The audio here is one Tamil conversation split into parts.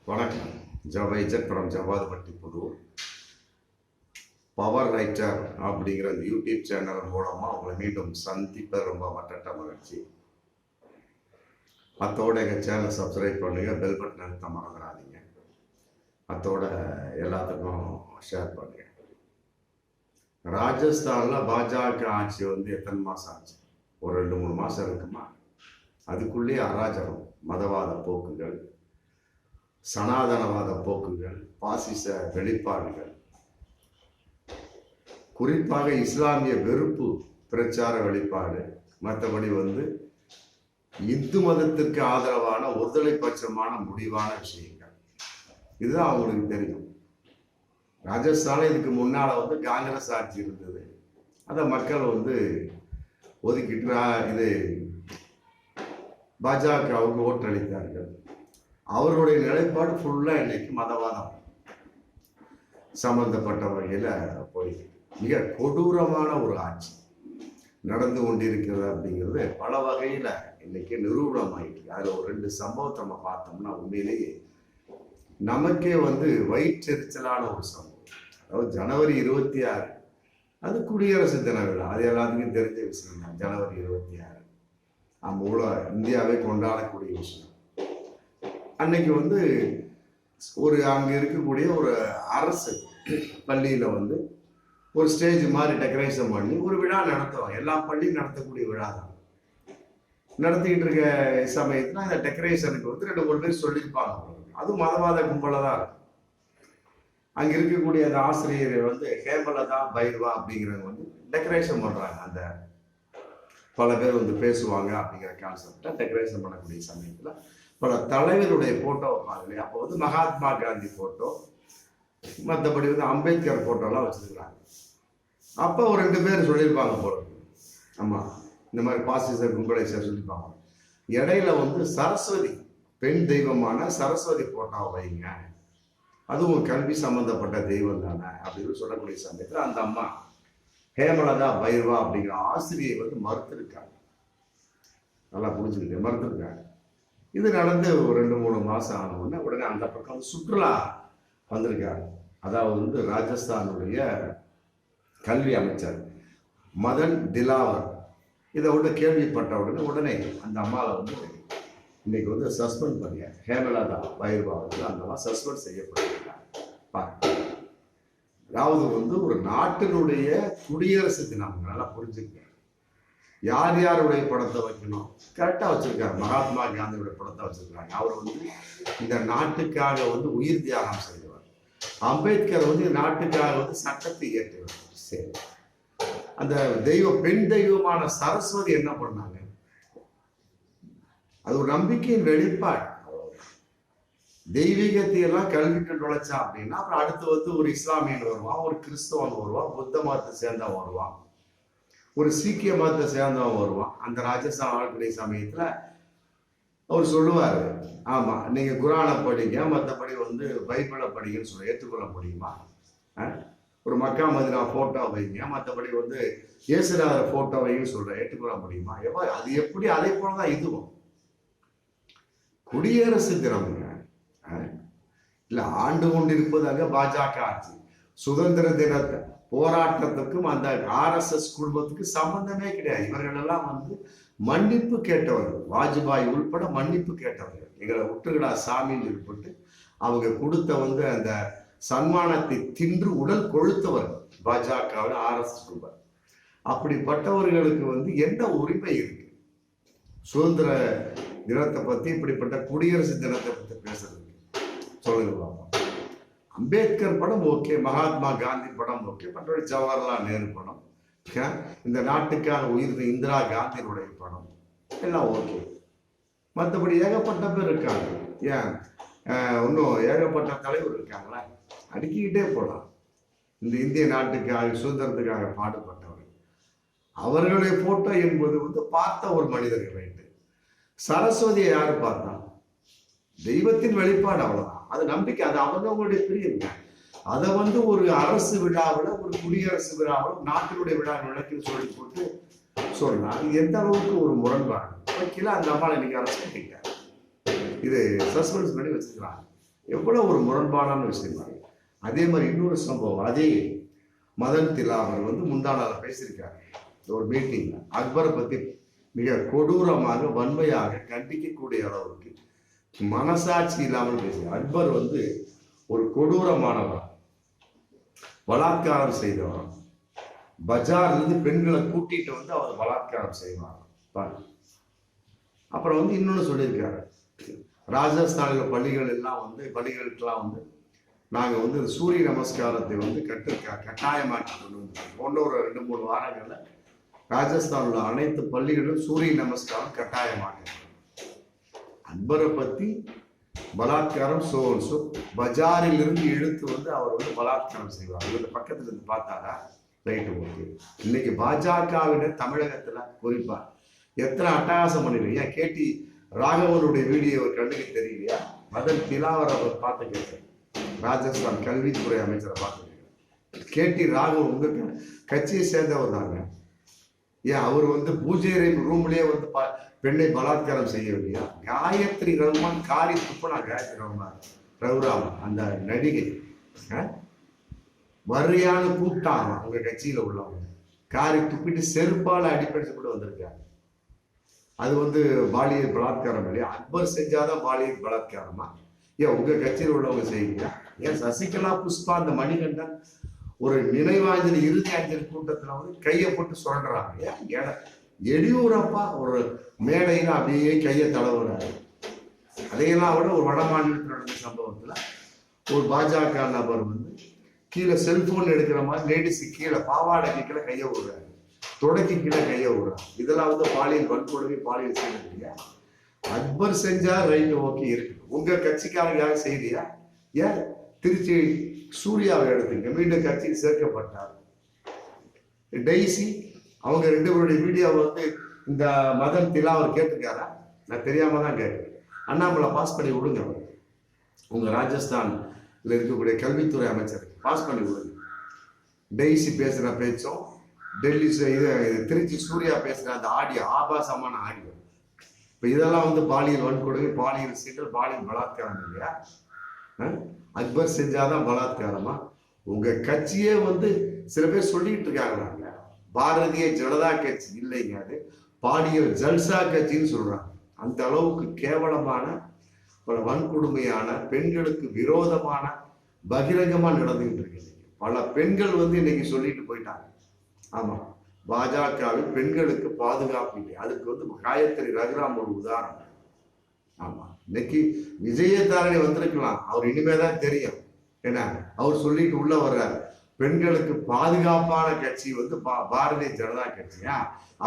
வணக்கம். ஜவைஜட் from Javadupatti Pudur. Power writer அப்படிங்கிற அந்த யூடியூப் சேனல் மூலமாக உங்களை மீண்டும் சந்திப்பது ரொம்ப மட்டற்ற மகிழ்ச்சி. அத்தோட எங்கள் சேனலை சப்ஸ்கிரைப் பண்ணுங்க, பெல் பட்டன் அழுத்த மறந்துடாதீங்க. அத்தோட எல்லாத்துக்கும் ஷேர் பண்ணுங்க. ராஜஸ்தானில் பாஜக ஆட்சி எத்தனை மாதம் ஆச்சு? ஒரு 2-3 மாதம் இருக்குமா? அதுக்குள்ளேயே அராஜகம், மதவாத போக்குகள், சனாதனவாத போக்குகள், பாசிச வெளிப்பாடுகள், குறிப்பாக இஸ்லாமிய வெறுப்பு பிரச்சார வெளிப்பாடு, மற்றபடி இந்து மதத்திற்கு ஆதரவான ஒருதலை பட்சமான முடிவான விஷயங்கள். இதுதான் அவங்களுக்கு தெரியும். ராஜஸ்தானில் இதுக்கு முன்னால காங்கிரஸ் ஆட்சி இருந்தது. அதை மக்கள் ஒதுக்கிட்டு இது பாஜகவுக்கு ஓட்டளித்தார்கள். அவர்களுடைய நிலைப்பாடு ஃபுல்லா இன்னைக்கு மதவாதம் சம்பந்தப்பட்ட வகையில போய் மிக கொடூரமான ஒரு ஆட்சி நடந்து கொண்டிருக்கிறது அப்படிங்கிறது பல வகையில இன்னைக்கு நிரூபணம் ஆயிட்டு. அதுல ஒரு 2 சம்பவத்தை நம்ம பார்த்தோம்னா உண்மையிலேயே நமக்கே வயிற்றெரிச்சலான ஒரு சம்பவம். அதாவது ஜனவரி 26 அது குடியரசு தின விழா, அது எல்லாத்துக்கும் தெரிஞ்ச விஷயம் தான். ஜனவரி 26 நம்ம இந்தியாவை கொண்டாடக்கூடிய விஷயம். அன்னைக்கு ஒரு அங்க இருக்கக்கூடிய ஒரு அரசு பள்ளியில ஒரு ஸ்டேஜ் மாதிரி டெக்கரேஷன் பண்ணி ஒரு விழா நடத்துவாங்க. எல்லா பள்ளியும் நடத்தக்கூடிய விழா தான். நடத்திக்கிட்டு இருக்க சமயத்துல அந்த டெக்கரேஷனுக்கு 2-3 பேர் சொல்லியிருப்பாங்க. அதுவும் மதவாத கும்பல தான் இருக்கும். அங்க இருக்கக்கூடிய அந்த ஆசிரியர் ஹேமலதா பைர்வா அப்படிங்கிறவங்க டெக்கரேஷன் பண்றாங்க. அந்த பல பேர் பேசுவாங்க அப்படிங்கிற கான்செப்டை டெக்கரேஷன் பண்ணக்கூடிய சமயத்துல பல தலைவருடைய போட்டோ வைப்பாங்க இல்லையா? அப்போ மகாத்மா காந்தி போட்டோ, மற்றபடி அம்பேத்கர் போட்டோலாம் வச்சிருக்கிறாங்க. அப்போ ஒரு 2 பேர் சொல்லியிருப்பாங்க போல. ஆமா, இந்த மாதிரி பாசிச கும்பலை சொல்லியிருப்பாங்க. இடையில சரஸ்வதி, பெண் தெய்வமான சரஸ்வதி போட்டோ வைங்க, அதுவும் கல்வி சம்பந்தப்பட்ட தெய்வம் தானே அப்படின்னு சொல்லக்கூடிய சமயத்தில் அந்த அம்மா ஹேமலதா பைர்வா அப்படிங்கிற ஆசிரியை மறுத்திருக்காங்க. நல்லா புரிஞ்சுக்கிட்டு மறுத்திருக்காங்க. இது நடந்து ஒரு 2-3 மாசம் ஆன உடனே அந்த பக்கம் சுற்றுலா வந்திருக்காங்க. அதாவது ராஜஸ்தானுடைய கல்வி அமைச்சர் மதன் திலாவர் இதை கேள்விப்பட்ட உடனே அந்த அம்மாவை இன்னைக்கு சஸ்பெண்ட் பண்ணிய ஹேமலதா பைர்வா அந்த அம்மா சஸ்பெண்ட் செய்யப்பட்டிருக்காங்க. அதாவது ஒரு நாட்டினுடைய குடியரசு தினம், நல்லா புரிஞ்சுக்க. யார் யாருடைய படத்தை வைக்கணும் கரெக்டா வச்சிருக்காரு. மகாத்மா காந்தியோட படத்தை வச்சிருக்காங்க. அவர் இந்த நாட்டுக்காக உயிர் தியாகம் செய்வார். அம்பேத்கர் நாட்டுக்காக சட்டத்தை இயற்றுவார். சரி, அந்த பெண் தெய்வமான சரஸ்வதி என்ன பண்ணாங்க? அது ஒரு நம்பிக்கையின் வெளிப்பாடு. தெய்வீகத்தை எல்லாம் கல்விக்கு நுழைச்சா அப்படின்னா அப்புறம் அடுத்து ஒரு இஸ்லாமியன் வருவான், ஒரு கிறிஸ்தவன் வருவான், புத்த மதத்தை சேர்ந்தவன் வருவான், ஒரு சீக்கிய மதத்தை சேர்ந்தவன் வருவான். அந்த ராஜஸ்தான் ஆளக்கூடிய சமயத்துல அவர் சொல்லுவாரு, ஆமா நீங்க குரானை படிங்க, மற்றபடி பைபிளை படிங்கன்னு சொல்ல ஏற்றுக்கொள்ள முடியுமா? ஒரு மக்கா மதினா போட்டோ வைங்க, மற்றபடி இயேசுநாதர் போட்டோ வைங்கன்னு சொல்ற ஏற்றுக்கொள்ள முடியுமா? அது எப்படி? அதே போலதான் இதுவும் குடியரசு தினம்ங்க. இல்ல ஆண்டு கொண்டிருப்பதாக பாஜக ஆட்சி. சுதந்திர தினத்தை போராட்டத்துக்கும் அந்த RSS குடும்பத்துக்கு சம்பந்தமே கிடையாது. இவர்கள் எல்லாம் மன்னிப்பு கேட்டவர்கள், வாஜ்பாய் உள்பட மன்னிப்பு கேட்டவர்கள். எங்களை விட்டுகளா சாமின்னு சொல்லிட்டு அவங்க கொடுத்த அந்த சன்மானத்தை தின்று உடல் கொழுத்தவர்கள் பாஜகவில் RSS குடும்பம். அப்படிப்பட்டவர்களுக்கு என்ன உரிமை இருக்கு சுதந்திர தினத்தை பத்தி, இப்படிப்பட்ட குடியரசு தினத்தை பத்தி பேசுறதுக்கு? சொல்லுங்க பாப்போம். அம்பேத்கர் படம் ஓகே, மகாத்மா காந்தி படம் ஓகே, மற்றபடி ஜவஹர்லால் நேரு படம், இந்த நாட்டுக்காக உயிர் இந்திரா காந்தியினுடைய படம் எல்லாம் ஓகே. மற்றபடி ஏகப்பட்ட பேர் இருக்காங்க. ஏன் இன்னும் ஏகப்பட்ட தலைவர் இருக்காங்களா? அடுக்கிக்கிட்டே போலாம். இந்த இந்திய நாட்டுக்காக சுதந்திரத்துக்காக பாடுபட்டவர்கள், அவர்களுடைய போட்டோ என்பது பார்த்த ஒரு மனிதர்கள். ரைட்டு, சரஸ்வதியை யாரு பார்த்தா? தெய்வத்தின் வெளிப்பாடு, அவ்வளவுதான். அது நம்பிக்கை, அது அவங்களுடைய பிரியுங்க. அதை ஒரு அரசு விழாவில், ஒரு குடியரசு விழாவில், நாட்டினுடைய விழா விளக்குன்னு சொல்லி போட்டு சொன்னா எந்த அளவுக்கு ஒரு முரண்பாடு. வைக்கல அந்த அம்மாவை இன்னைக்கு அரசு பண்ணிட்டாங்க. இது சஸ்பென்ஸ் பண்ணி வச்சிருக்கிறாங்க. எவ்வளவு ஒரு முரண்பாடான விஷயம். அதே மாதிரி இன்னொரு சம்பவம், அதே மதன் திலாவர் வந்து முந்தா நாள் பேசியிருக்காரு ஒரு மீட்டிங்ல. அக்பரை பத்தி மிக கொடூரமாக வன்மையாக கண்டிக்கக்கூடிய அளவுக்கு மனசாட்சி இல்லாமல் பேசுகிறார். அக்பர் வந்து ஒரு கொடூரமானவர், பலாத்காரம் செய்தவர். பஜார்ல இருந்து பெண்களை கூட்டிட்டு வந்து அவர் பலாத்காரம் செய்வார். அப்புறம் வந்து இன்னொன்னு சொல்லியிருக்காரு, ராஜஸ்தானில பள்ளிகளுக்கெல்லாம் வந்து நாங்க வந்து சூரிய நமஸ்காரத்தை வந்து கட்டாயமாக்கி கொண்டு வந்து போன்ற ஒரு 2-3 வாரங்கள்ல ராஜஸ்தான்ல அனைத்து பள்ளிகளிலும் சூரிய நமஸ்காரம் கட்டாயமாக. அக்பரை பத்தி பலாத்காரம் பஜாரில் இருந்து இழுத்து வந்து அவர் வந்து பலாத்காரம் செய்வார். இந்த பக்கத்துல இருந்து பார்த்தாரா ரைட்டு ஓகே. இன்னைக்கு பாஜகவினர் தமிழகத்துல குறிப்பா எத்தனை அட்டகாசம் பண்ணிருக்கீங்க. கேடி ராகவனுடைய வீடியோ கண்ணுக்கு தெரியலையா? மதன் திலாவர் அவர் பார்த்து கேட்கிறேன், ராஜஸ்தான் கல்வித்துறை அமைச்சரை பார்த்து கேட்கிறேன். கேடி ராகவ் உங்க கட்சியை சேர்ந்தவர் தாங்க. ஏன் அவர் வந்து பூஜை ரூம்லயே வந்து பெண்ணை பலாத்காரம் செய்யவில்லையா? காயத்ரி ரகுமான் காரி துப்புனா, காயத்ரி ரகுராமன் அந்த நடிகை வரியான கூப்பிட்டாங்க அவங்க கட்சியில உள்ளவங்க, காரி துப்பிட்டு செருப்பால அடிப்படைச்சு கூட வந்திருக்காங்க. அது வந்து பாலியல் பலாத்காரம் இல்லையா? அக்பர் செஞ்சாதான் பாலியல் பலாத்காரமா? ஏன் உங்க கட்சியில் உள்ளவங்க செய்யுங்க? ஏன் சசிகலா புஷ்பா அந்த மணிகண்டன் ஒரு நினைவாஞ்சலி இறுதி அஞ்சலி கூட்டத்துல வந்து கையை போட்டு சுரண்டுறாங்க. ஏன் எடியூரப்பா ஒரு மேடையில அப்படியே கையை தடவுறாரு. அதையெல்லாம் விட ஒரு வட மாநிலத்தில் நடந்த சம்பவத்துல ஒரு பாஜக நபர் வந்து கீழே செல்போன் எடுக்கிற மாதிரி லேடிஸு கீழே பாவாடைக்கு கீழே கையை விடுறாரு, தொடக்கி கீழே கையை விடுறாரு. இதெல்லாம் வந்து பாலியல் வன்கொடுமை, பாலியல் செய்யலையா? அக்பர் செஞ்சா ரைட்டு ஓகே இருக்கு. உங்க கட்சிக்காரங்க யாரும் செய்யலையா? ஏன் திருச்சி சூர்யாவை எடுத்துங்க, மீண்டும் கட்சியில் சேர்க்கப்பட்டார். டெய்ஸி அவங்க 2 பேருடைய வீடியோவை வந்து இந்த மதன் திலாவர் கேட்டிருக்காரா? நான் தெரியாம தான் கேட்கிறேன். அண்ணாமலை பாஸ் பண்ணி விடுங்க, உங்க ராஜஸ்தான்ல இருக்கக்கூடிய கல்வித்துறை அமைச்சர் பாஸ் பண்ணி விடுங்க. டெய்ஸி பேசுற பேச்சும் டெல்லி திருச்சி சூர்யா பேசுற அந்த ஆடியோ ஆபாசமான ஆடியோ, இப்ப இதெல்லாம் வந்து பாலியல் வன்கொடுமை, பாலியல் சீண்டல், பாலியல் பலாத்காரம் இல்லையா? அக்பர் செஞ்சாதான் பலாத்காரமா? உங்க கட்சியே வந்து சில பேர் சொல்லிட்டு இருக்காங்க பாரதிய ஜனதா கட்சி இல்லைங்க, அது பாலியல் ஜல்சா கட்சின்னு சொல்றாங்க. அந்த அளவுக்கு கேவலமான பல வன்கொடுமையான பெண்களுக்கு விரோதமான பகிரங்கமா நடந்துகிட்டு இருக்கு. பல பெண்கள் வந்து இன்னைக்கு சொல்லிட்டு போயிட்டாங்க, ஆமா பாஜகவில் பெண்களுக்கு பாதுகாப்பு இல்லை. அதுக்கு வந்து காயத்ரி ரகுராம் ஒரு உதாரணம். ஆமா, இன்னைக்கு விஜயதாரணி வந்திருக்கலாம், அவர் இனிமேதான் தெரியும். ஏன்னா அவர் சொல்லிட்டு உள்ள வர்றாரு, பெண்களுக்கு பாதுகாப்பான கட்சி வந்து பாரதிய ஜனதா கட்சியா?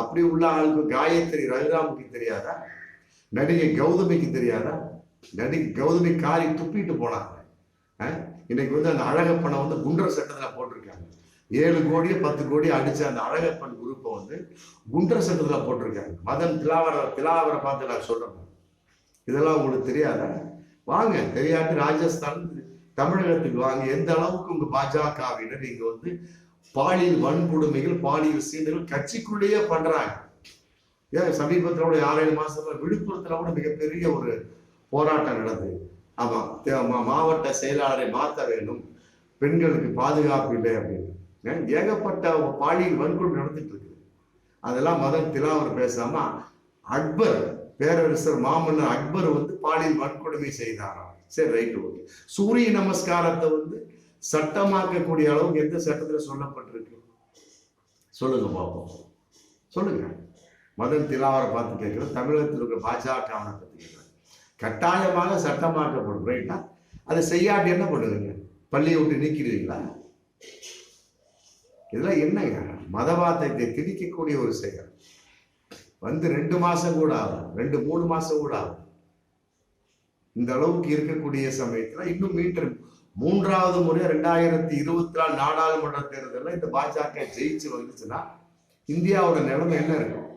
அப்படி உள்ள ஆளுக்கு காயத்ரி ரகுராமுக்கு தெரியாதா? நடிகை கௌதமிக்கு தெரியாதா? நடிகை கௌதமி காரி துப்பிட்டு போனாங்க. இன்னைக்கு வந்து அந்த அழகப்பனை வந்து குண்டர் சட்டத்துல போட்டிருக்காங்க. 7 கோடி 10 கோடி அடிச்ச அந்த அழகப்பன் குரூப்பை வந்து குண்டர் சட்டத்துல போட்டிருக்காங்க. மதன் திலாவரை பார்த்து நான் சொல்றேன், இதெல்லாம் உங்களுக்கு தெரியாதா? வாங்க, தெரியாட்டி ராஜஸ்தான் தமிழகத்துக்கு வாங்க. எந்த அளவுக்கு உங்க பாஜகவினர் இங்க வந்து பாலியல் வன்கொடுமைகள், பாலியல் சீண்டல்கள் கட்சிக்குள்ளேயே பண்றாங்க. ஏன் சமீபத்தில் கூட 6-7 மாசத்துல விழுப்புரத்துல கூட மிகப்பெரிய ஒரு போராட்டம் நடந்தது. ஆமா, மாவட்ட செயலாளரை மாற்ற வேண்டும், பெண்களுக்கு பாதுகாப்பு இல்லை அப்படின்னு ஏகப்பட்ட பாலியல் வன்கொடுமை நடந்துட்டு இருக்கு. அதெல்லாம் மதன் திலாவர் பேசாம அக்பர், பேரரசர் மாமன்னர் அக்பர் வந்து பாலியல் வன்கொடுமை செய்தாராம். சரி ரைட்டு ஓகே. சூரிய நமஸ்காரத்தை வந்து சட்டமாக்கக்கூடிய அளவுக்கு எந்த சட்டத்துல சொல்லப்பட்டிருக்கு சொல்லுங்க பார்ப்போம், சொல்லுங்க. மதன் திலாவரை பார்த்து கேட்கிறோம், தமிழகத்தில் இருக்கிற பாஜகவனை பத்தி கேட்கிறேன். கட்டாயமாக சட்டமாக்கப்படும், ரைட்டா? அதை செய்யாட்டி என்ன பண்ணுவீங்க? பள்ளியை விட்டு நீக்கிறீங்களா? இதெல்லாம் என்னங்க? மதவாதத்தை திணிக்கக்கூடிய ஒரு செயல். வந்து 2 மாசம் கூட ஆகும், 2-3 மாசம் கூட ஆகும். இந்த அளவுக்கு இருக்கக்கூடிய சமயத்துல இன்னும் மீண்டும் 3வது முறை 2024 நாடாளுமன்ற தேர்தலில் இந்த பாஜக ஜெயிச்சு வந்துச்சுன்னா இந்தியாவோட நிலைமை என்ன இருக்கும்?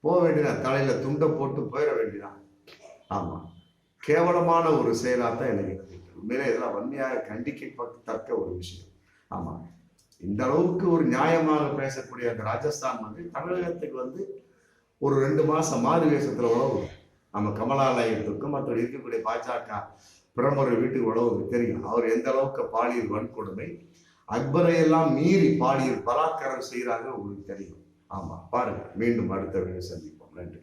போக வேண்டியதான், தலையில துண்டை போட்டு போயிட வேண்டியதான். ஆமா, கேவலமான ஒரு செயலாத்தான் எனக்கு உண்மையிலே இதெல்லாம் வன்மையாக கண்டிக்கப்படத்தக்க ஒரு விஷயம். ஆமா, இந்த அளவுக்கு ஒரு நியாயமாக பேசக்கூடிய அந்த ராஜஸ்தான் வந்து தமிழகத்துக்கு வந்து ஒரு 2 மாசம் மாறு வேஷத்துல உழவு நம்ம கமலாலயத்துக்கும் மற்ற இருக்கக்கூடிய பாஜக பிரமுறை வீட்டுக்கு உழவுக்கு தெரியும் அவர் எந்த அளவுக்கு பாலியல் வன்கொடுமை அக்பரை எல்லாம் மீறி பாலியல் பலாத்காரம் செய்கிறாங்க உங்களுக்கு தெரியும். ஆமா பாருங்க, மீண்டும் அடுத்த வீடியோ சந்திப்போம். நன்றி.